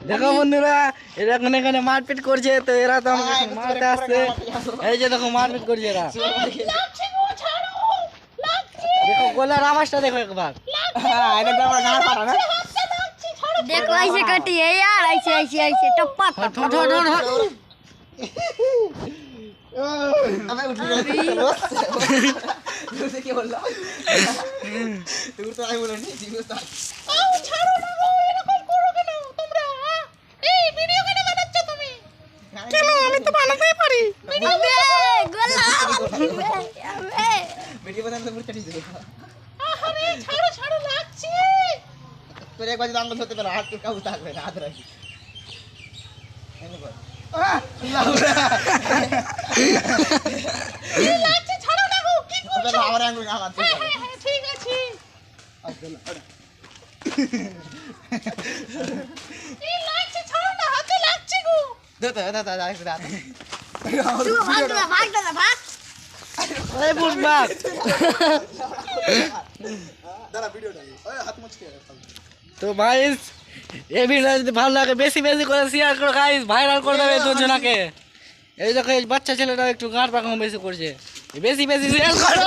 দেখো বন্ধুরা এরা এখানে মারপিট করছে, তো এরা তো আমাকে মারতে আসছে। এই যে দেখো মারপিট করছে এরা। দেখো গলার আওয়াজটা দেখো একবার। देखो ऐसे कटी है यार, ऐसे ऐसे ऐसे टप्पा हट हट हट हट अबे उठ रहा है क्या बोल रहा तू तो आई बोल नहीं जीव तो आओ ছাড়ো না গো, এরকম করো কেন তোমরা? এই ভিডিও কেন বানাচ্ছ তুমি? কেন আমি তো বানাতেই পারি। अबे गोला अबे वीडियो बनाने से मुझे चढ़ी আরে ছাড়ো ছাড়ো লাগছে। तो एक बार आंगल होते पहले हाथ का उतार ले हाथ रखी ऐसे कर এই লাগছে ছাড়ো না গো, কি করছো? पहले हमारे आंगल का हाथ হ্যাঁ হ্যাঁ হ্যাঁ ঠিক আছে। এই লাগছে ছাড়ো না, হাতে লাগছে গো। दे तो दादा तू भाग भाग এই বুঝবাক दादा वीडियो डाल ओए हाथ मत के তো গাইস এই ভিডিও যদি ভালো লাগে বেশি বেশি করে শেয়ার করো গাইস, ভাইরাল করে দেবে দুজনাকে। এই দেখো এই বাচ্চা ছেলেটা একটু গাঁট পাকানো বেশি করছে, বেশি বেশি শেয়ার করো।